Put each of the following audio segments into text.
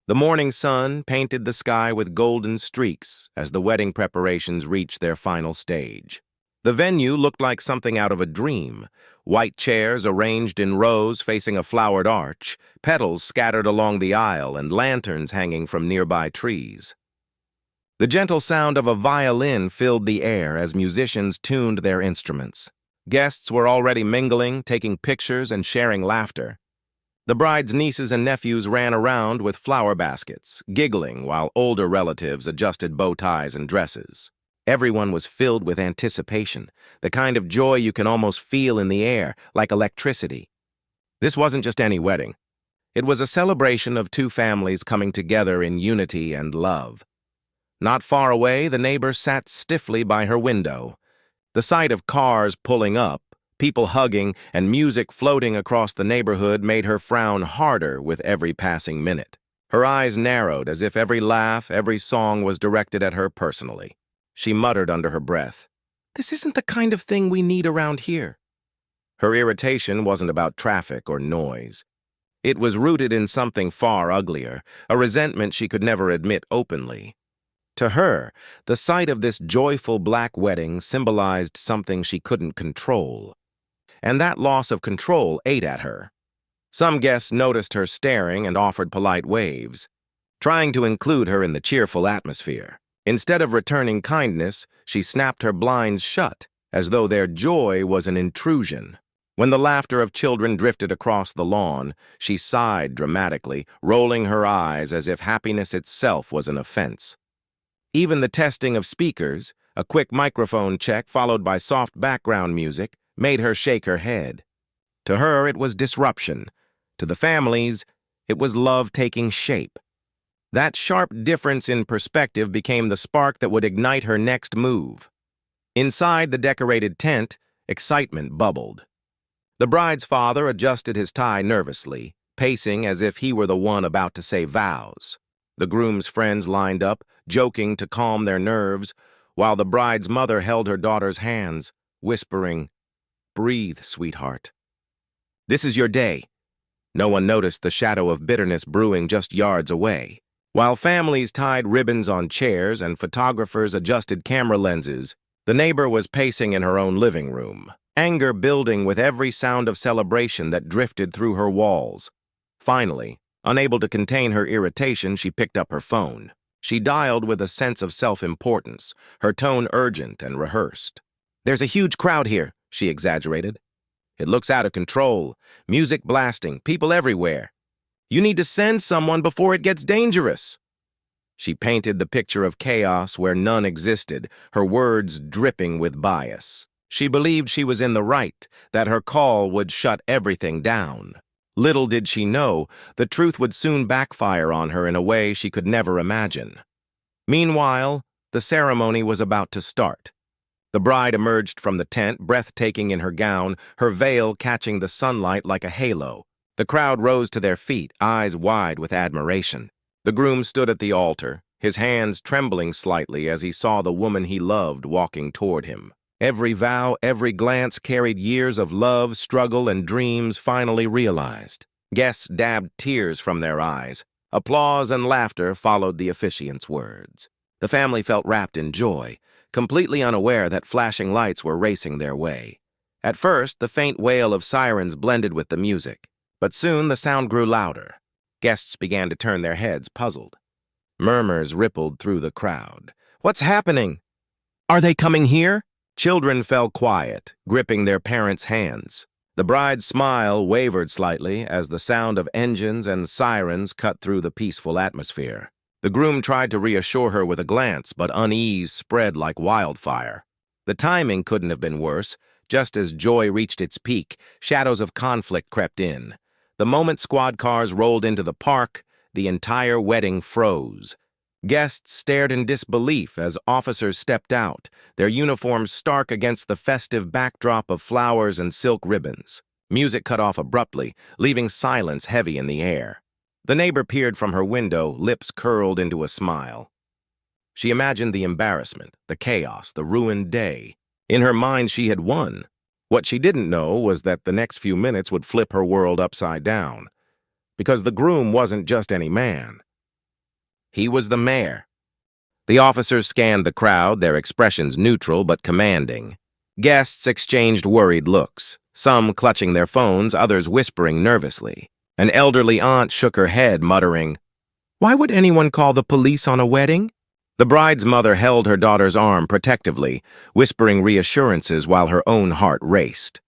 The morning sun painted the sky with golden streaks as the wedding preparations reached their final stage. The venue looked like something out of a dream. White chairs arranged in rows facing a flowered arch, petals scattered along the aisle, and lanterns hanging from nearby trees. The gentle sound of a violin filled the air as musicians tuned their instruments. Guests were already mingling, taking pictures, and sharing laughter. The bride's nieces and nephews ran around with flower baskets, giggling while older relatives adjusted bow ties and dresses. Everyone was filled with anticipation, the kind of joy you can almost feel in the air, like electricity. This wasn't just any wedding. It was a celebration of two families coming together in unity and love. Not far away, the neighbor sat stiffly by her window. The sight of cars pulling up, people hugging, and music floating across the neighborhood made her frown harder with every passing minute. Her eyes narrowed as if every laugh, every song was directed at her personally. She muttered under her breath, "This isn't the kind of thing we need around here." Her irritation wasn't about traffic or noise. It was rooted in something far uglier, a resentment she could never admit openly. To her, the sight of this joyful black wedding symbolized something she couldn't control. And that loss of control ate at her. Some guests noticed her staring and offered polite waves, trying to include her in the cheerful atmosphere. Instead of returning kindness, she snapped her blinds shut, as though their joy was an intrusion. When the laughter of children drifted across the lawn, she sighed dramatically, rolling her eyes as if happiness itself was an offense. Even the testing of speakers, a quick microphone check followed by soft background music, made her shake her head. To her, it was disruption. To the families, it was love taking shape. That sharp difference in perspective became the spark that would ignite her next move. Inside the decorated tent, excitement bubbled. The bride's father adjusted his tie nervously, pacing as if he were the one about to say vows. The groom's friends lined up, joking to calm their nerves, while the bride's mother held her daughter's hands, whispering, "Breathe, sweetheart. This is your day." No one noticed the shadow of bitterness brewing just yards away. While families tied ribbons on chairs and photographers adjusted camera lenses, the neighbor was pacing in her own living room, anger building with every sound of celebration that drifted through her walls. Finally, unable to contain her irritation, she picked up her phone. She dialed with a sense of self-importance, her tone urgent and rehearsed. "There's a huge crowd here," she exaggerated. "It looks out of control, music blasting, people everywhere. You need to send someone before it gets dangerous." She painted the picture of chaos where none existed, her words dripping with bias. She believed she was in the right, that her call would shut everything down. Little did she know, the truth would soon backfire on her in a way she could never imagine. Meanwhile, the ceremony was about to start. The bride emerged from the tent, breathtaking in her gown, her veil catching the sunlight like a halo. The crowd rose to their feet, eyes wide with admiration. The groom stood at the altar, his hands trembling slightly as he saw the woman he loved walking toward him. Every vow, every glance carried years of love, struggle, and dreams finally realized. Guests dabbed tears from their eyes. Applause and laughter followed the officiant's words. The family felt wrapped in joy, completely unaware that flashing lights were racing their way. At first, the faint wail of sirens blended with the music. But soon the sound grew louder. Guests began to turn their heads, puzzled. Murmurs rippled through the crowd. "What's happening? Are they coming here?" Children fell quiet, gripping their parents' hands. The bride's smile wavered slightly as the sound of engines and sirens cut through the peaceful atmosphere. The groom tried to reassure her with a glance, but unease spread like wildfire. The timing couldn't have been worse. Just as joy reached its peak, shadows of conflict crept in. The moment squad cars rolled into the park, the entire wedding froze. Guests stared in disbelief as officers stepped out, their uniforms stark against the festive backdrop of flowers and silk ribbons. Music cut off abruptly, leaving silence heavy in the air. The neighbor peered from her window, lips curled into a smile. She imagined the embarrassment, the chaos, the ruined day. In her mind, she had won. What she didn't know was that the next few minutes would flip her world upside down. Because the groom wasn't just any man. He was the mayor. The officers scanned the crowd, their expressions neutral but commanding. Guests exchanged worried looks, some clutching their phones, others whispering nervously. An elderly aunt shook her head, muttering, "Why would anyone call the police on a wedding?" The bride's mother held her daughter's arm protectively, whispering reassurances while her own heart raced.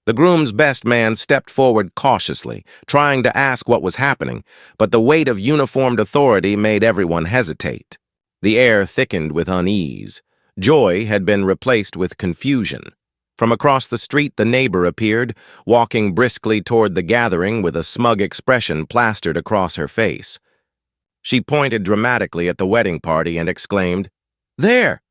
The groom's best man stepped forward cautiously, trying to ask what was happening, but the weight of uniformed authority made everyone hesitate. The air thickened with unease. Joy had been replaced with confusion. From across the street, the neighbor appeared, walking briskly toward the gathering with a smug expression plastered across her face. She pointed dramatically at the wedding party and exclaimed, "There!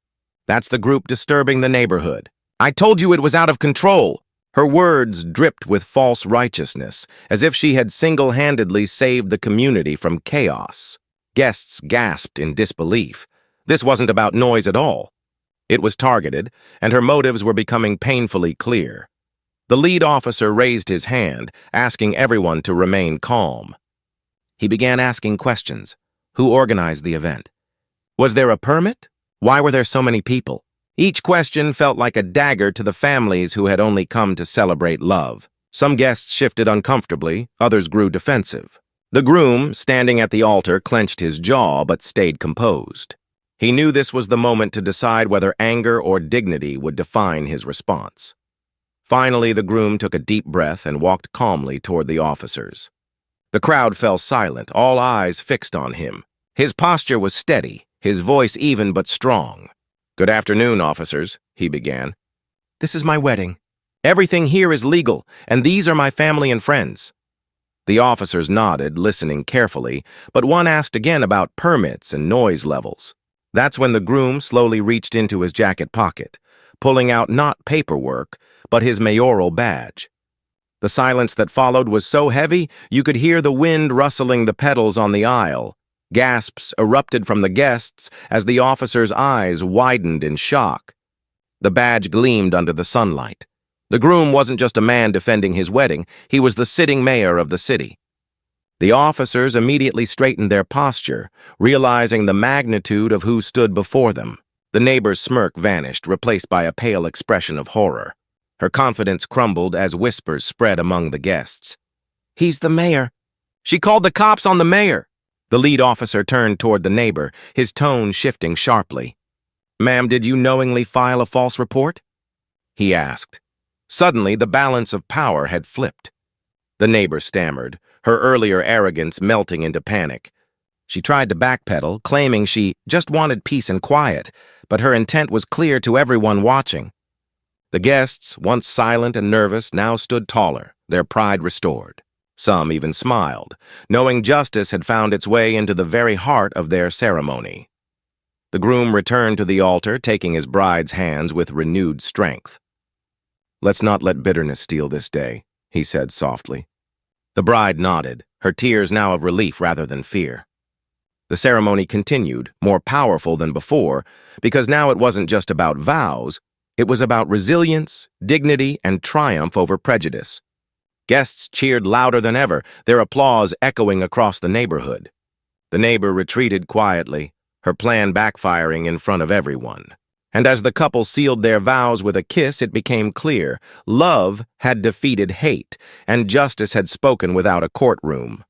That's the group disturbing the neighborhood. I told you it was out of control." Her words dripped with false righteousness, as if she had single-handedly saved the community from chaos. Guests gasped in disbelief. This wasn't about noise at all. It was targeted, and her motives were becoming painfully clear. The lead officer raised his hand, asking everyone to remain calm. He began asking questions. Who organized the event? Was there a permit? Why were there so many people? Each question felt like a dagger to the families who had only come to celebrate love. Some guests shifted uncomfortably, others grew defensive. The groom, standing at the altar, clenched his jaw but stayed composed. He knew this was the moment to decide whether anger or dignity would define his response. Finally, the groom took a deep breath and walked calmly toward the officers. The crowd fell silent, all eyes fixed on him. His posture was steady, his voice even but strong. "Good afternoon, officers," he began. "This is my wedding. Everything here is legal, and these are my family and friends." The officers nodded, listening carefully, but one asked again about permits and noise levels. That's when the groom slowly reached into his jacket pocket, pulling out not paperwork, but his mayoral badge. The silence that followed was so heavy you could hear the wind rustling the petals on the aisle. Gasps erupted from the guests as the officer's eyes widened in shock. The badge gleamed under the sunlight. The groom wasn't just a man defending his wedding, he was the sitting mayor of the city. The officers immediately straightened their posture, realizing the magnitude of who stood before them. The neighbor's smirk vanished, replaced by a pale expression of horror. Her confidence crumbled as whispers spread among the guests. "He's the mayor. She called the cops on the mayor." The lead officer turned toward the neighbor, his tone shifting sharply. "Ma'am, did you knowingly file a false report?" he asked. Suddenly, the balance of power had flipped. The neighbor stammered, her earlier arrogance melting into panic. She tried to backpedal, claiming she just wanted peace and quiet, but her intent was clear to everyone watching. The guests, once silent and nervous, now stood taller, their pride restored. Some even smiled, knowing justice had found its way into the very heart of their ceremony. The groom returned to the altar, taking his bride's hands with renewed strength. "Let's not let bitterness steal this day," he said softly. The bride nodded, her tears now of relief rather than fear. The ceremony continued, more powerful than before, because now it wasn't just about vows, it was about resilience, dignity, and triumph over prejudice. Guests cheered louder than ever, their applause echoing across the neighborhood. The neighbor retreated quietly, her plan backfiring in front of everyone. And as the couple sealed their vows with a kiss, it became clear love had defeated hate, and justice had spoken without a courtroom.